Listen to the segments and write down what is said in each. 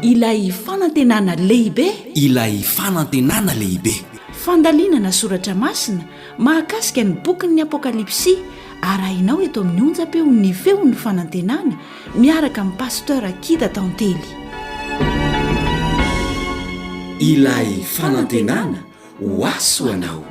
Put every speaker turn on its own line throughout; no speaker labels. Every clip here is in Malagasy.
Ilay fanantenana lehibe.
Ilay fanantenana lehibe.
Fandalinana soratra masina mahakasika ny bokin'ny Apokalypsy. Arahinao eto amin'ny onjapeo ny feon'ny fanantenana miaraka amin'ny pasteur Akida Tantely.
Ilay fanantenana hoaso anao.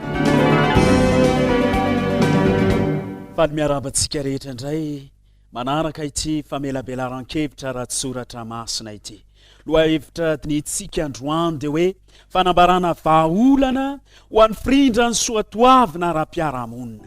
Faly miarabantsika rehetra indray manaraka ity famelabelaran-kevitra raha soratra masina ity. Lohahevitra dinitsika androany dia hoe fanambarana vahaolana ho an'ny firindran'ny toavina ara-piarahamonina.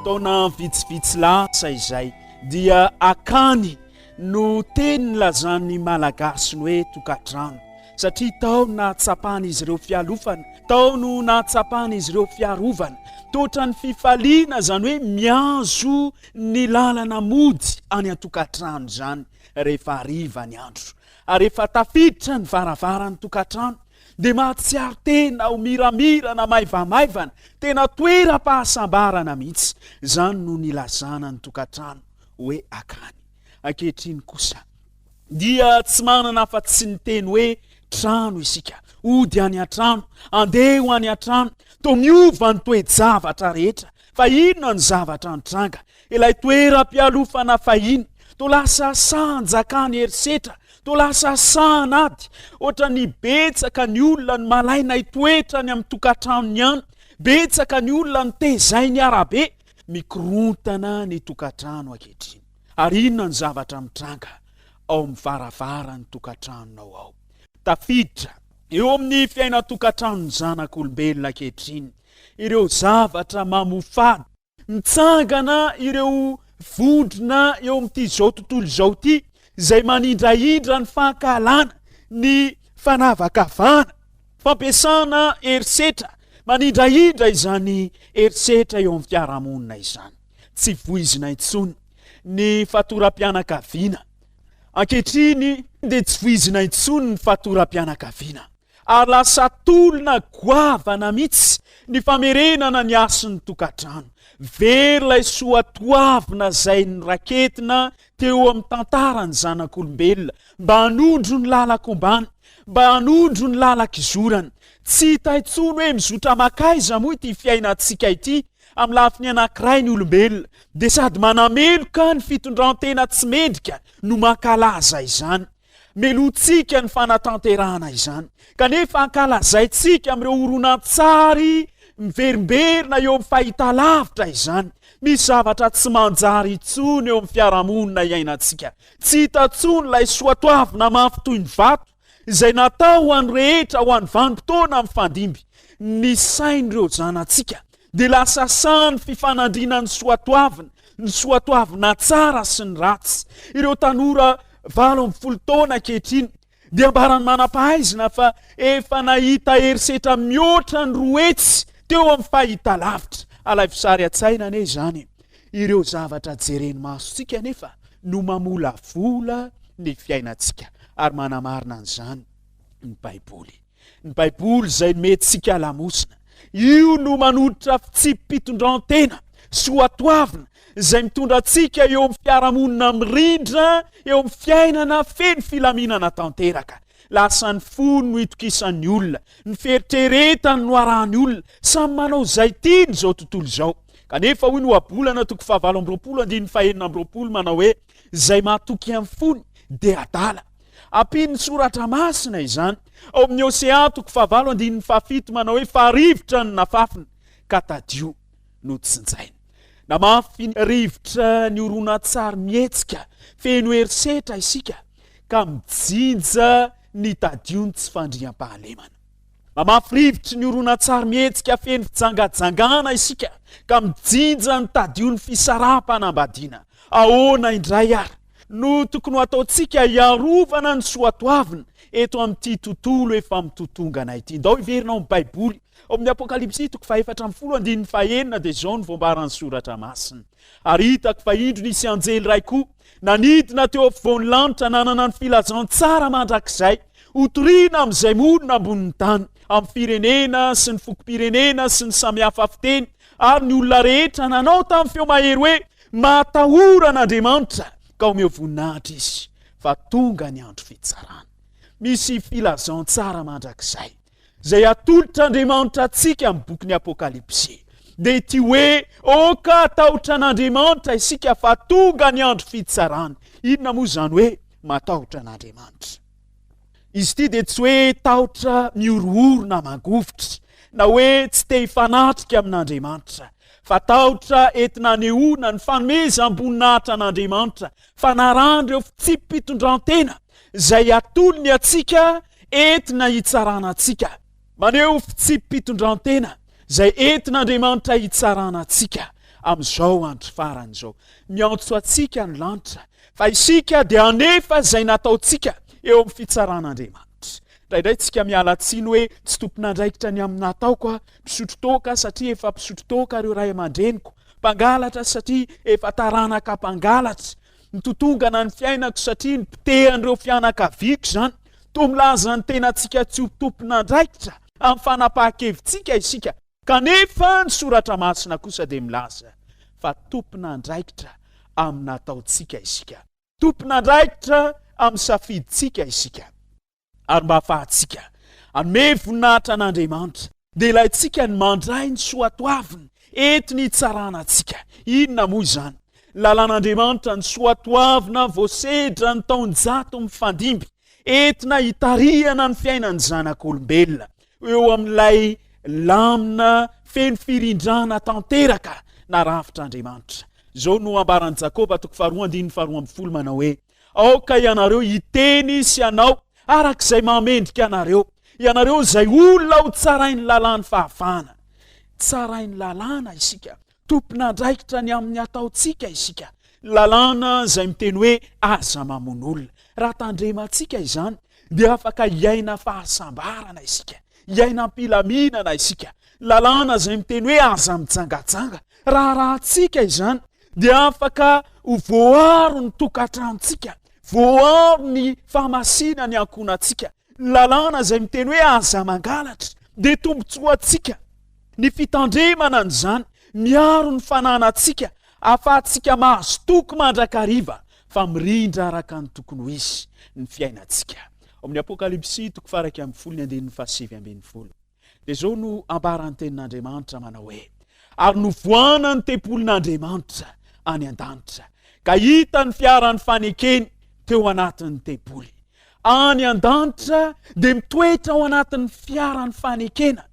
Taona vitsivitsy lasa izay dia akany no teny lazan'ny malagasy ny hoe tokantrano, satria tao nahatsapana izy ireo fialofana, tao no nahatsapana izy ireo fiarovana, totra ny fifaliana zany hoe miazo ny lalana mody any atokantrano zany rehefa hariva ny andro. Ary rehefa tafiditra ny varavarany tokantrano dia mahatsiaro tena ho miramira na maivamaivana, tena toeram-pahasambarana mihitsy. Zany no nilazana ny tokantrano hoe akany. Ankehitriny kosa dia tsy manana afa-tsy ny teny hoe trano isika, ody any an-trano, andeha ho any an-trano, to miova ny toe-javatra rehetra. Fa inona ny zavatra nitranga? Ilay toeram-pialofana fahiny, to lasa sanjakany herisetra, to lasa sanady, ohatra ny betsaka ny olona ny malaina hitoetra ny amin'ny tokantrano ihany, betsaka ny olona ny tezay ny arabe, mikorontana ny tokantrano ankehitriny. Ary inona ny zavatra mitranga ao amin'ny varavara ny tokantranonao ao? Tafiditra eo amin'ny fiaina tokantrano ny zanak'olombelona ankehitriny ireo zavatra mamofady, mitsangana ireo vodrona eo amin'ity zao tontolo zao ity, izay manindrahindra ny fahankalana, ny fanavakavana, fampiasana herisetra, manindrahindra izany herisetra eo amin'ny fiarahamonina izany. Tsy voizina intsony ny fatoram-pianakaviana. Ankehitriny dia tsy voizina intsony ny fatoram-pianakaviana, ary lasa tolona goavana mihitsy ny famerenana ny asiny tokantrano. Very ilay soatoavina izay ny raketina teo amin'ny tantarany zanak'olombelona, mba hanondro ny lalak'ombany, mba hanondro ny lalak'izorany. Tsy hita intsony hoe mizotra makaiza moa ity fiainantsika ity. Amin'ny lafiny anankiray ny olombelona dia sady manameloka ny fitondrantena tsy mendrika no mankalaza izany. Melontsika ny Fanantenana izany, kanefa ankalazaintsika amin'ireo horonan-tsary miverimberina eo amin'ny fahitalavitra izany. Misy zavatra tsy manjary intsony eo amin'ny fiarahamonina iainantsika. Tsy hita intsony ilay soatoavina mafy toy ny vato izay natao ho an'ny rehetra, ho an'ny vanim-potoana amin'ny fandimby. Ny sain'ireo zanantsika dia lasa sany fifanandrina ny soatoavina tsara sy ny ratsy. Ireo tanora 80 taona ankehitriny dia mbarany manam-pahaizana fa efa nahita herisetra mihoatra ny roetsy teo amin'ny fahitalavitra. Alay fisary an-tsaina ane zany, ireo zavatra jereny masontsika nefa no mamolavola ny fiainantsika. Ary manamarina an'izany ny Baiboly. Ny Baiboly izay mentsika lamosina, io no manoditra fitsipitondran-tena, soatoavina izay mitondra antsika eo amin'ny fiarahamonina mirindra, eo amin'ny fiainana feno filaminana tanteraka. Lasa ny fony no itokisan'ny olona, ny fieritreretany no arahany olona, samy manao izay tiany zao tontolo zao. Kanefa hoy ny ohabolana 7:29 manao hoe izay mahatoky amin'ny fony dia adala. Ampin'ny soratra masina izany ao amin'ny Osea 7:17 manao hoe farivotra ny nafafina ka tadio no tsinjaina. Na mafy rivotra ny horonan-tsary mihetsika, feno herisetra isika ka mijinja ny tadio ny tsy fandriam-pahalemana. Mafy rivotry ny horonan-tsary mihetsika, feno fijangajangana isika ka mijinja ny tadio ny fisaraha-panambadiana. Ahoana indray ary no tokony ataontsika hiarovana ny soatoavina eto amin'ity tontolo efa mitotongana ity? Ndao iverinao amin'ny Baiboly ao amin'ny Apokalypsy 4:10 dia zao ny voambaran'ny soratra masina. Ary hitako fa indro nisy anjely ray koa nanidina teo afovoan'ny lanitra, nanana ny filazantsara mandrakizay, hotoriana amin'izay monina ambonin'ny tany. amin'ny firenena sy ny fokom-pirenena sy ny samihafa fiteny ary ny olona rehetra nanao tamin'ny feo mahery hoe matahoran'Andriamanitra ka omeo voninahitra izy fa tonga ny andro fitsarana. Misy filazantsara mandrakizay zay atolotr'Andriamanitra antsika amin'ny boky ny Apokalypsy dia ity hoe oka atahotra an'Andriamanitra isika fa tonga ny andro fitsarana. Inona moa zany hoe matahotra an'Andriamanitra? Izy ity dia tsy hoe tahotra mioroorona mangovitra na hoe tsy te hifanatrika amin'Andriamanitra, fa tahotra entina anehoana ny fanomeza amboninahitra an'Andriamanitra, fanarahana ireo fitsipim-pitondrantena zay atolony atsika entina hitsarana atsika. Maneho fitsipim-pitondrantena zay entin'Andriamanitra hitsarana atsika amin'izao andro farany izao. Miantso atsika ny lanitra fa isika dia anefa zay nataontsika eo amin'ny fitsaran'Andriamanitra. Indraindray tsika miala tsiny hoe tsy tompon'andraikitra ny amin'ny nataoko a, mpisotro toaka satria efa mpisotro toaka ireo ray aman-dreniko, mpangalatra satria efa taranaka mpangalatra, nitotongana ny fiainako satria nipitehan'ireo fianakaviako zany. Toa milaza ny tena tsika tsy ho tompon'andraikitra amin'ny fanapahan-kevitsika isika, kanefa ny soratra masina kosa dia milaza fa tompon'andraikitra amin'ny nataontsika isika, tompon'andraikitra amin'ny safiditsika isika. Ary mba ahafahantsika anome voninahitra an'Andriamanitra dia ilayntsika ny mandray ny soatoavina entiny hitsarana atsika. Inona moa izany? Lalan'Andriamanitra ny soatoavina voasedra ny taonjato mifandimby entina hitarihana ny fiainany zanak'olombelona eo amin'ilay lamina feno firindrana tanteraka na rafitr'Andriamanitra. Zao no ambaran'i Jakoba 2:2 manao hoe aoka ianareo hiteny sy anao arak'izay mamendrika anareo, ianareo zay olona ho tsarainy lalàny fahafahana. Tsarainy lalàna isika, tompon'andraikitra ny amin'ny ataontsika isika, lalàna zay miteny hoe aza mamon'olona. Raha tandremantsika izany dia afaka iaina fahasambarana isika, iaina am-pilaminana isika. Lalàna zay miteny hoe aza mitsangatsanga. Rahatsika izany dia afaka ho voaro ny tokantranontsika, voaro ny fahamasina ny ankonantsika. Lalàna zay miteny hoe aza mangalatra dia tombotsoantsika. Ny fitandremana n'izany miaro ny fananantsika, ahafahantsika mahazo toky mandrakariva fa mirindra araka ny tokony ho izy ny fiainantsika. Amin'ny Apokalypsy 1:7-7 dia zao no ambaran'ny tenin'Andriamanitra manao hoe ary novoana ny tempolin'Andriamanitra any an-danitra ka hita ny fiaran'ny fanekeny teo anatin'ny tempoly. Any an-danitra dia mitoetra ao anatin'ny fiaran'ny fanekena.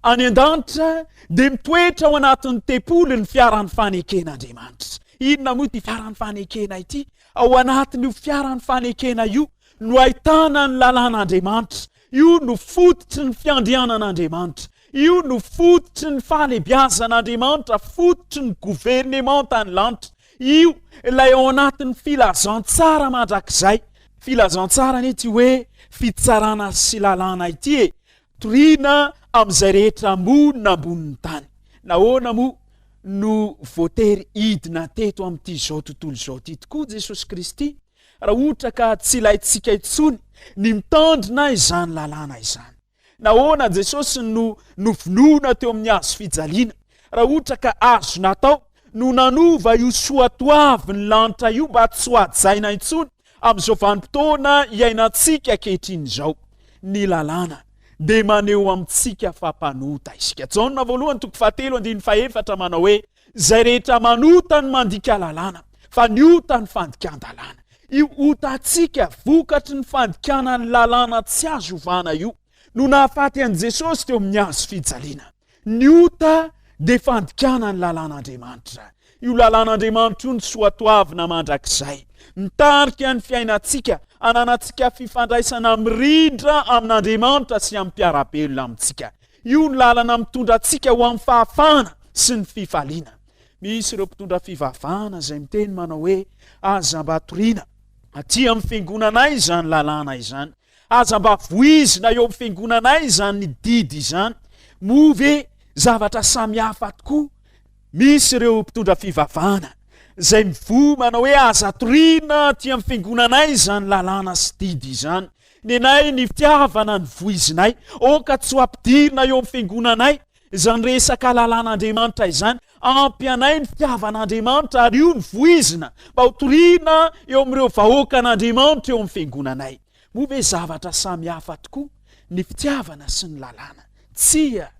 Any an-danitra dia mitoetra ao anatin'ny tempoly ny fiaran'ny faneken'Andriamanitra. Inona moa ty fiaran'ny fanekena ity? Ao anatin'io fiaran'ny fanekena io no ahitana ny lalàn'Andriamanitra. Io no fototry ny fiandrianan'Andriamanitra. Io no fototry ny fahalebiazan'Andriamanitra, fototry ny gouvernementany lanitra. Io ilay ao anatin'ny filazantsara mandrakizay. Filazantsara ity hoe fitsarana sy lalàna ity toriana amin'izay rehetra monina ambonin'ny tany. Nahoana moa no voatery idina teto amin'ity zao tontolo zao ty tokoa Jesosy Kristy? Raha ohatra ka tsy ilayntsika intsony ny mitandrina izany lalàna izany. Nahoana Jesosy no vonoina teo amin'ny hazo fijaliana? Raha ohatra ka azo natao no nanova io soatoavy ny lanitra io mba tsy ho ajaina intsony amin'izao vanim-potoana iainantsika ankehitriny izao. Ny lalàna dia maneho amintsika fampanota isika. Jaona 1:7-4 manao hoe zay rehetra manota ny mandika lalàna fa ny ota ny fandikan-dalàna. Io otantsika vokatry ny fandikana ny lalàna tsy azo ovana io no nahafaty an'i Jesosy teo amin'ny hazo fijaliana. Ny ota dia fandikana ny lalàn'Andriamanitra. Io lalàn'Andriamanitra io ny soatoavina mandrakizay mitarika ny fiainantsika, ananantsika fifandraisana mirindra amin'Andriamanitra sy amin'ny mpiarabelona amintsika. Io ny lalana mitondra antsika ho amin'ny fahafahana sy ny fifaliana. Misy ireo mpitondra fivavahana izay miteny manao hoe aza mba toriana aty amin'ny fiangonanay izany lalàna izany, aza mba voizina eo amin'ny fiangonanay izany ny didy izany. Moa ve zavatra samihafa tokoa? Misy ireo mpitondra fivavahana zay mivoa manao hoe aza toriana aty amin'ny fiangonanay izany lalàna sy didy izany. ny anay ny fitiavana ny voizinay oka tsy ho ampidirina eo amin'ny fiangonanay izany resaka lalàn'Andriamanitra izany ampy anay ny fitiavan'Andriamanitra ary io ny voizina mba ho toriana eo amin'ireo vahoakan'Andriamanitra eo amin'ny fiangonanay. Moa ve zavatra samy hafa tokoa ny fitiavana sy ny lalàna? Tsia.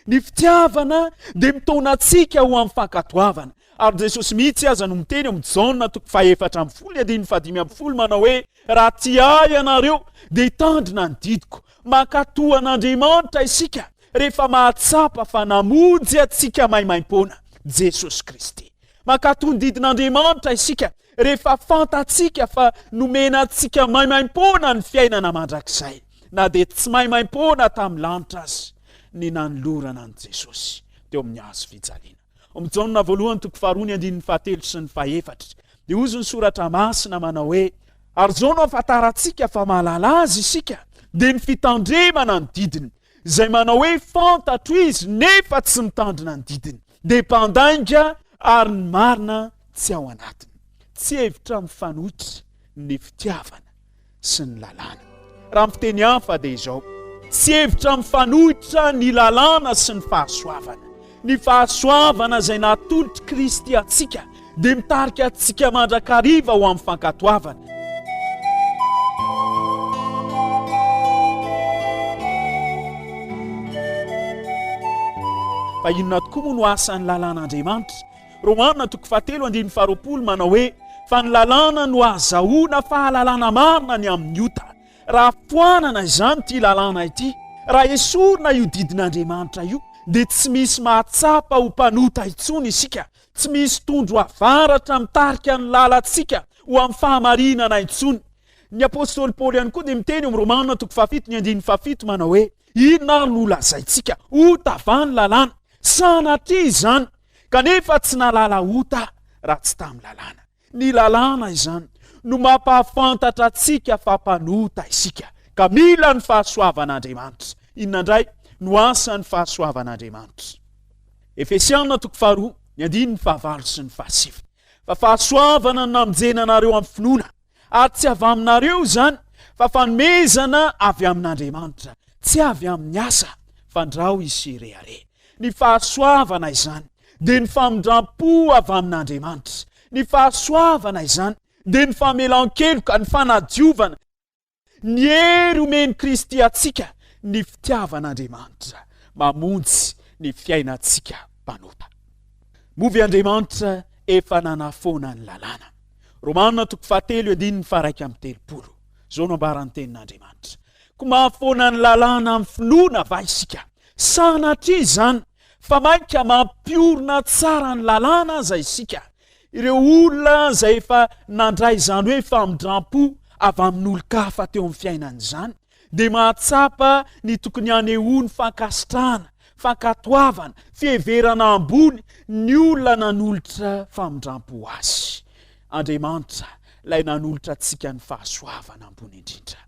Ny fitiavana dia mitona antsika ho amin'ny fankatoavana. Ary Jesosy mihitsy aza no miteny amin'ny Jaona 4:15 manao hoe raha tia ianareo dia hitandrina ny didiko. Mankatoa an'Andriamanitra isika rehefa mahatsapa fa namonjy atsika maimaim-poana Jesosy Kristy. Mankatoa ny didin'Andriamanitra isika rehefa fantatsika fa nomena atsika maimaim-poana ny fiainana mandrakizay. Na dia tsy maimaim-poana tamin'ny lanitra azy ny nanolorana an' Jesosy teo amin'ny hazo fijaliana. Amin'ny Jaona 1:2-7 sy ny 4 dia hozy ny soratra masina manao hoe ary zao no afantarantsika fa mahalala azy isika dia ny fitandremana ny didiny izay manao hoe fantatro izy nefa tsy mitandrina ny didiny dia mpandainga ary ny marina tsy ao anatiny. Tsy hevitra mifanohitra ny fitiavana sy ny lalàna. Raha amin'ny fiteny hafa dia izao, tsy hevitra mifanohitra ny lalàna sy ny fahasoavana. Ny fahasoavana izay natolotra Kristy atsika dia mitarika atsika mandrakariva ho amin'ny fankatoavana. Fa inona tokoa moa no asan'ny lalàn'Andriamanitra? Romanina 7:20 manao hoe fa ny lalàna no ahazahoana fahalalàna marina ny amin'ny ota. Raha foanana izany ty lalàna ity, raha esorina io didin'Andriamanitra io, dia tsy misy mahatsapa ho mpanota intsony isika, tsy misy tondro avaratra mitarika ny lalantsika ho amin'ny fahamarinana intsony. Ny apôstôly Paoly ihany koa dia miteny amin'ny Romanina 7:17 manao hoe inona ary no lazaintsika ota avany lalàna, sanatria izany kanefa tsy nalala ota raha tsy tamin'ny lalàna. Ny lalàna izany no mampahafantatra atsika fa mpanota isika ka mila ny fahasoavan'Andriamanitra. Inona indray no asan'ny fahasoavan'Andriamanitra? Efesiana 2:5 sy ny 7. Fa fahasoavana no namonjena anareo amin'ny finoana, ary tsy avy aminareo izany fa fanomezana avy amin'Andriamanitra, tsy avy amin'ny asa fa ndrao isy reare. Ny fahasoavana izany dia ny famindram-po avy amin'Andriamanitra. Ny fahasoavana izany dia ny famelan-keloka, ny fanadiovana, ny hery omeny Kristy atsika, ny fitiavan'Andriamanitra mamonjy ny fiainantsika mpanota. Movy Andriamanitra efa nanafoana ny lalàna. Romanina 7:1-3 zao no ambaran'ny tenin'Andriamanitra. Ko mahafoana ny lalàna amin'ny finoana va isika, sanatria izany fa mainka mampiorina tsara ny lalàna aza isika. Ireo olona izay efa nandray izany hoe famindram-po avy amin'olo-kafa teo amin'ny fiainana izany dia mahatsapa ny tokony hanehoany fankasitrahana, fankatoavana, fiheverana ambony ny olona nanolotra famindram-po azy. Andriamanitra ilay nanolotra antsika ny fahasoavana ambony indrindra.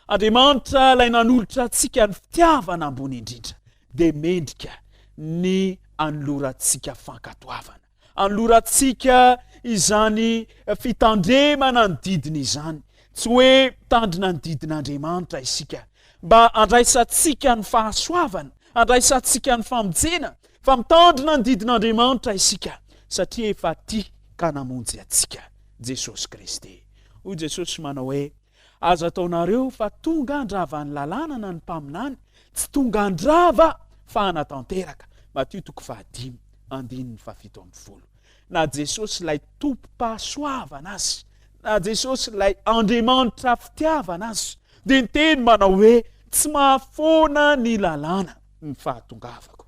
Andriamanitra ilay nanolotra antsika ny fitiavana ambony indrindra dia mendrika ny anolorantsika fankatoavana, anolorantsika izany fitandremana ny didiny izany. Tsy hoe mitandrina ny didin'Andriamanitra isika mba andraisantsika ny fahasoavana, andraisantsika ny famonjena, fa mitandrina ny didin'Andriamanitra isika satria efa tia ka namonjy atsika Jesosy Kristy. Hoy Jesosy manao hoe aza ataonareo fa tonga andrava ny lalàna na ny mpaminany, tsy tonga andrava fa anatanteraka. Matio 5:17. Na Jesosy ilay tompo-pahasoavana azy, na Jesosy ilay Andriamanitra fitiavana azy, dia nyteny manao hoe tsy mahafoana ny lalàna ny fahatongavako.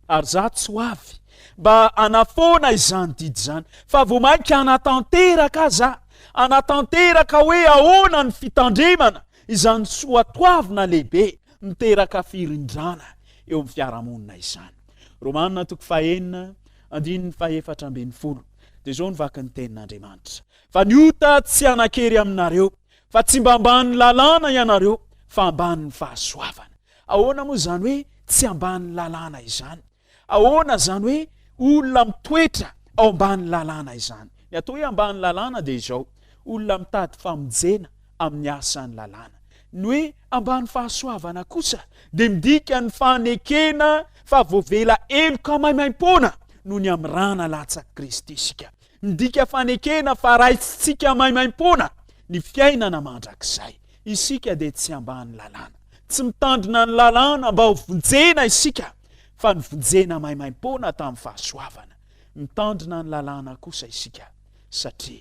Ary za tsy ho avy mba anafoana izany didy izany, fa vao mainka anatanteraka aza, anatanteraka hoe ahoana ny fitandremana izany soatoavina lehibe miteraka firindrana eo amin'ny fiarahamonina izany. Romanina 4:4 dia zao nivaky ny tenin'Andriamanitra. Fa ny ota tsy anakery aminareo, fa tsy mba ambany lalàna ianareo, fa ambany ny fahasoavana. Ahoana moa izany hoe tsy ambany lalàna izany? Ahoana izany hoe olona mitoetra ao ambany lalàna izany? Ny atao hoe ambany lalàna dia izao, olona mitady famonjena amin'ny asan'ny lalàna. ny hoe ambany fahasoavana kosa dia midika ny fanekena fa voavela eloka maimaim-pona no ny am'rana latsaka Kristy isika. Midika fanekena fa raisitsika maimaim-pona ny fiainana mandrakizay. Isika dia tsy ambany lalàna, tsy mitandrina ny lalàna mba ho vonjena isika, fa ny vonjena maimaim-pona tamin'ny fahasoavana. Mitandrina ny lalàna kosa isika satria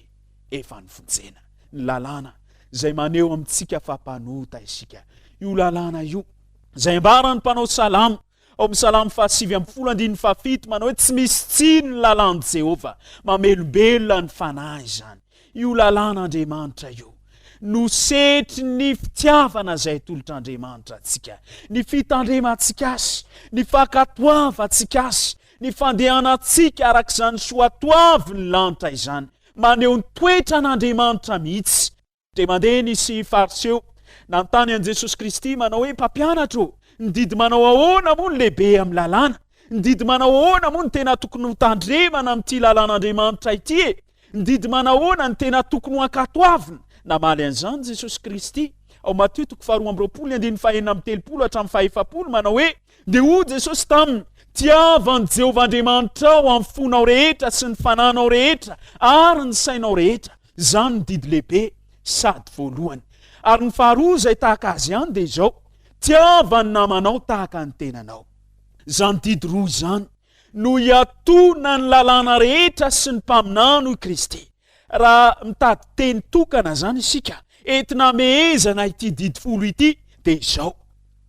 efa ny vonjena ny lalàna zay maneho amintsika fampanota isika. Io lalàna io zay ambarany mpanao salamo ao amin'ny salamo 7:7 manao hoe tsy misy tsiny ny lalàn'i Jehova, mamelombelona ny fanahy izany. Io lalàn'Andriamanitra io no setry ny fitiavana zay tolotr'Andriamanitra atsika, ny fitandremantsika azy, ny fankatoavantsika azy, ny fandehanantsika arak'izany soatoavy ny lanitra izany, maneho ny toetran'Andriamanitra mihitsy. Dia mandeha nisy fariseo nanontany an Jesosy Kristy manao hoe mpampianatro, nididy manao ahoana moa ny lehibe amin'ny lalàna, nididy manao ahoana moa ny tena tokony ho tandremana amin'ity lalàn'Andriamanitra ity, nididy manao ahoana ny tena tokony ho ankatoavina. Namaly an'izany Jesosy Kristy ao Matteo 4:2-7 manao hoe dia hoy Jesosy taminy, tiavan'i Jehovah Andriamanitra ao amin'ny fonao rehetra sy ny fananao rehetra ary ny sainao rehetra. Zany ny didy lehibe sady voalohany. Ary ny faharoa zay tahaka azy ihany dia izao, tiava ny namanao tahaka ny tenanao. Zany didy roa izany no hiatona ny lalàna rehetra sy ny mpaminano i Kristy. Raha mitady teny tokana zany isika entina mehezana ity didy folo ity dia izao,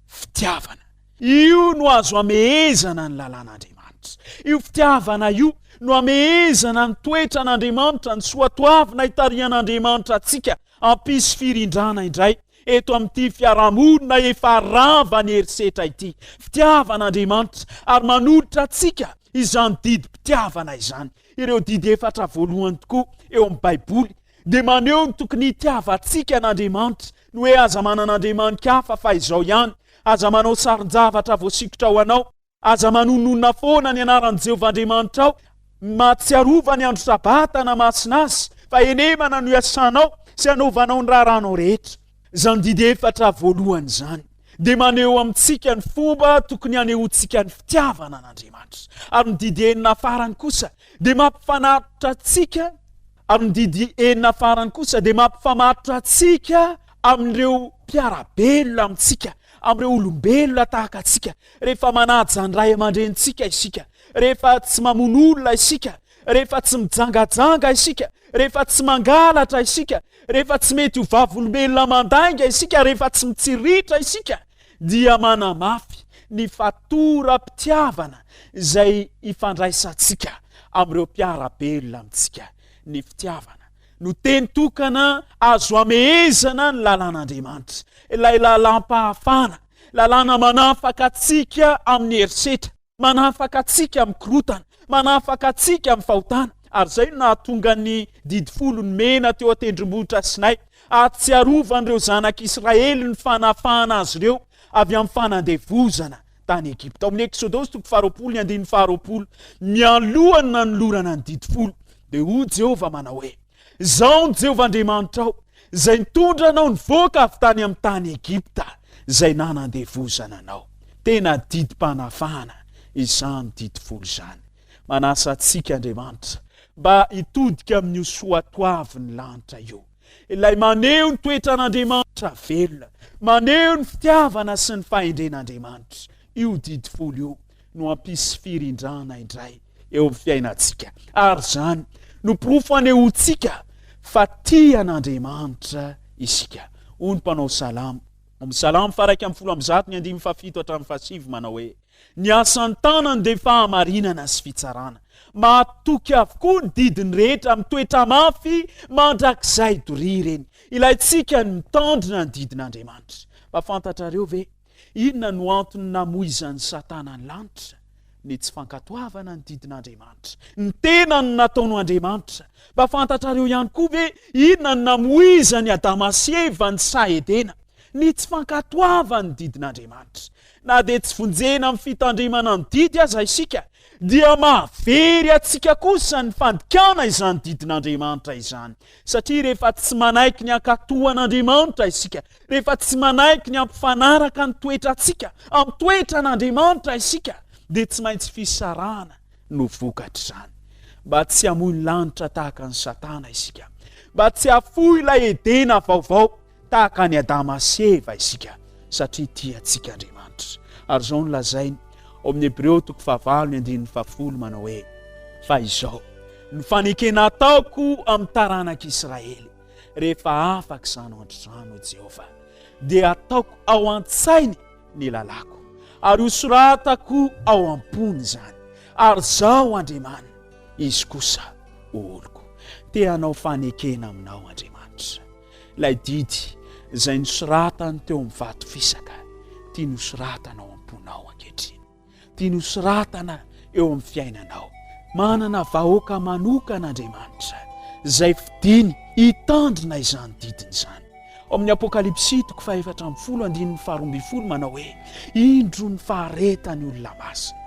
fitiavana. Io no azo amehezana ny lalàn'Andriamanitra. Io fitiavana io no amehezana ny toetran'Andriamanitra, ny soatoavina hitarihan'Andriamanitra atsika ampisy firindrana indray eto amin'ity fiarahamonina efa rava ny herisetra ity. Fitiavan'Andriamanitra ary manolotra atsika izany didy mpitiavana izany. Ireo didy 4 voalohany tokoa eo amin'ny Baiboly dia maneho ny tokony hitiavantsika n'Andriamanitra, ny hoe aza manan'Andriamanitra hafa fa izao ihany, aza manao saron-javatra voasikotra ho anao, aza manonona foana ny anaran'i Jehovah Andriamanitra ao, mahatsiarova ny andro sabata na masina azy, fa enemana no iasanao sy anaovanao ny raharanao rehetra. Zany didy 4 voalohany zany dia maneho amintsika ny fomba tokony hanehoantsika ny fitiavana n'Andriamanitra. Ary ny didy 9 farany kosa dia mampifanaritra atsika, ary ny didy 9 farany kosa dia mampifamatotra atsika amin'ireo mpiarabelona amintsika, amin'ireo olombelona tahaka atsika. Rehefa manaja ny ray aman-drenitsika isika, rehefa tsy mamono olona isika, rehefa tsy mijangajanga isika, rehefa tsy mangalatra isika, rehefa tsy mety ho vavolombelona mandainga isika, rehefa tsy mitsiritra isika, dia manamafy ny fatoram-pitiavana zay ifandraisantsika amin'ireo mpiarabelona amintsika. Ny fitiavana no teny tokana azo amehezana ny lalàn'Andriamanitra, ilay lalàm-pahafana, lalàna manafaka atsika amin'ny herisetra, manafaka atsika amin'ny korotana, manafaka atsika amin'ny fahotana. Ary zay no nahatonga ny didy folo ny mena teo an-tendrombohitra Sinay, ahatsiarovan'ireo zanak'Israely ny fanafana azy ireo avy amin'ny fanandevozana tany Egypta. Ao amin'ny Exodosy 20:20 mialohany nanolorana ny didy folo dia hoy Jehovah manao hoe, zao ny Jehovah Andriamanitra ao zay nitondra anao nivoaka avy tany amin'ny tany Egypta zay nanandevozana anao. Tena didim-panafana izany didy folo izany. Manasa atsika Andriamanitra mba hitodika amin'io soatoavy ny lanitra io, ilay maneho ny toetran'Andriamanitra velona, maneho ny fitiavana sy ny fahendren'Andriamanitra. Io didy folo io no ampisy firindrana indray eo amin'ny fiainantsika. Ary zany no porofo anehoantsika fa tian'Andriamanitra isika. Hoy ny mpanao salamo amin'ny salamo 1:107 manao hoe, ny asan'ny tanany dia fahamarinana sy fitsarana, mahatoky avokoa ny didiny rehetra amin'ny toetra mafy mandrakizay dorireny. Ilayntsika ny mitandrina ny didin'Andriamanitra. Mba fantatrareo ve inona no antony namoizan'ny Satana ny lanitra? Ny tsy fankatoavana ny didin'Andriamanitra, ny tena ny nataon'o Andriamanitra. Mba fantatrareo ihany koa ve inona no namoizany Adama sy Eva ny saedena? Ny tsy fankatoavana ny didin'Andriamanitra. na dia tsy vonjena amin'ny fitandrimana ny didy aza isika dia mahavery atsika kosa ny fandikana izany didin'Andriamanitra izany satria rehefa tsy manaiky ny ankatohan'Andriamanitra isika, rehefa tsy manaiky ny ampifanaraka ny toetra atsika amin'ny toetran'Andriamanitra isika dia tsy maintsy fisarana no vokatra izany. Mba tsy hamoy ny lanitra tahaka ny Satana isika, mba tsy hafoy ilay Edena vaovao tahaka ny Adama sy Eva isika satria tia antsika Andriamanitra. Ary izao nolazainy ao amin'ny Hebreo 9:10 manao hoe fa izao ny fanekena ataoko amin'ny taranaka Israely rehefa afaka izany androany Jehova dia ataoko ao an-tsainy ny lalako ary hosoratako ao am-pony izany. Ary izao Andriamanina izy kosa oloko te hanao fanekena aminao Andriamanitra. Ilay didy izay nosoratany teo amin'ny vato fisaka tia nosoratana ao am-ponao ankehitriny, tia nosoratana eo amin'ny fiainanao. Manana vahoaka manokana Andriamanitra izay fidiny hitandrina izany didiny izany. Ao amin'ny Apokalypsy 4:12 manao hoe indro ny faharetany olona masina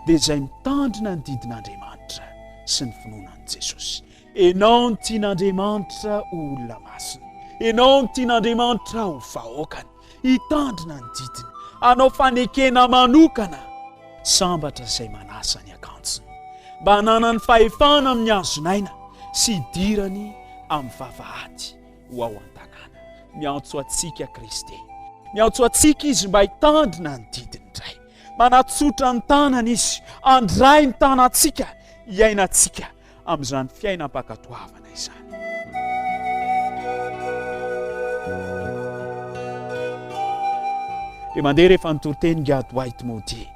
dia izay mitandrina ny didin'Andriamanitra sy ny finoanan'i Jesosy. Enao ny tian'Andriamanitra olona masina, enao ny tian'Andriamanitra ho vahoakany, hitandrina ny didiny, anao fanekena manokana sambatra izay manasa ny akanjony, mba hanana ny fahefana amin'ny hazonaina sy hidirany amin'ny vavahady ho ao an-tanàna. Miantso atsika Kristy, miantso atsika izy mba hitandrina ny didiny indray, manatsotra ny tanana izy, andray ny tanantsika, hiainantsika amin'izany fiainam-pakatoavana izany. Dia mandeha rehefa nitoroteny Gadoay Timote,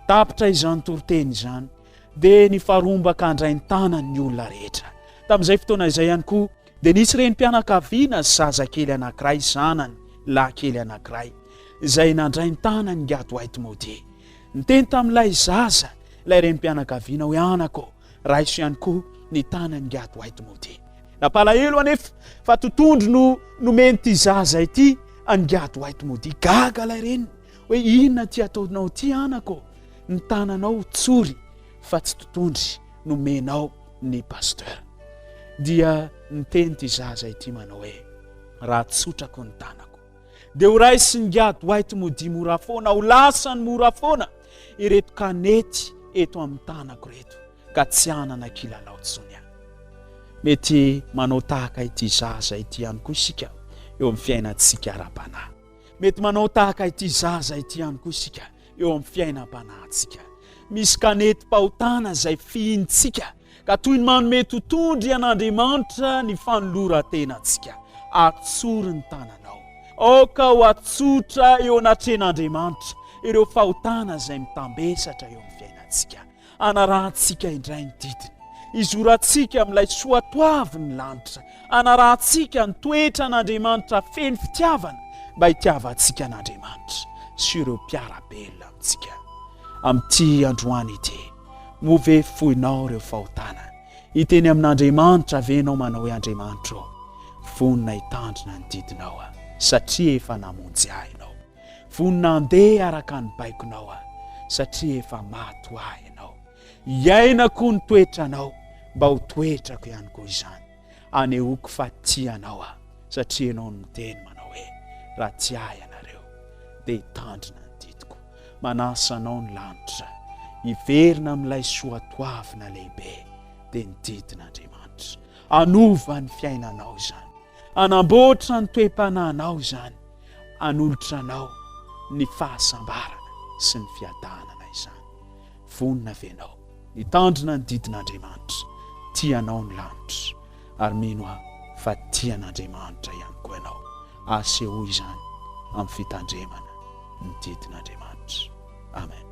tapitra izany toroteny izany dia ny faharombaka andray ny tanany ny olona rehetra. Tamin'izay fotoana izay ihany koa dia nisy renim-pianakaviana zazakely anankiray, zanany lahy-kely anankiray izay nandray ny tanany Gadoay Timote. Niteny tamin'ilay zaza ilay renim-pianakaviana hoe anako, raiso ihany koa ny tanany Gadoay Timote. Napalahelo anefa fa totondro no menty zaza ity any Gadoay Timote. Gaga ilay reny hoe inona ty ataonao ty anako, ny tananao tsory fa tsy totondry no menao ny pasteur. Dia niteny ty zaza ity manao hoe raha tsotrako ny tanako dia ho raisy ny Gadoay Timote mora foana, ho lasany mora foana ireto kanety eto amin'ny tanako reto ka tsy hanana kilalao tsony aho. Mety manao tahaka ity zaza ity ihany koa isika eo amin'ny fiainantsika ara-panahy. Mety manao tahaka ity zaza ity ihany koa isika eo amin'ny fiainam-panahintsika. Misy kanety pahotana izay fihintsika ka toy ny manome totondry an'Andriamanitra ny fanoloran-tenantsika. Atsory ny tananao, aoka ho atsotra eo anatren'Andriamanitra ireo fahotana izay mitambesatra eo amin'ny fiainantsika. Anarahantsika indray ny didiny, izorantsika amin'ilay soatoavy ny lanitra, anarahantsika ny toetra an'Andriamanitra feno fitiavana mba hitiavantsika an'Andriamanitra sy ireo mpiarabelona amintsika. Amin'ity androany ity move foinao ireo fahotana, hiteny amin'Andriamanitra venao manao hoe Andriamanitra, vonina hitandrina ny didinao satria efa namonjy ahy ianao, vonina andeha araka ny baikonao satria efa maty ho ahy ianao. Iainako ny toetranao mba ho toetrako ihany koa izany, anehoako fa tianao satria ianao no miteny manao hoe raha ty ahy ianareo dia hitandrina ny didiko. Manasa anao ny lanitra, hiverina amin'ilay soatoavina lehibe dia ny didin'Andriamanitra. Anova ny fiainanao izany, anamboatra ny toe-panahinao izany, anolotra anao ny fahasambarana sy ny fiadanana izany. Vonina venao hitandrina ny didin'Andriamanitra, tianao ny lanitra ary mino fa tian'Andriamanitra ihany koa ianao. Asehoy izany amin'ny fitandremana ny didin'Andriamanitra. Amen.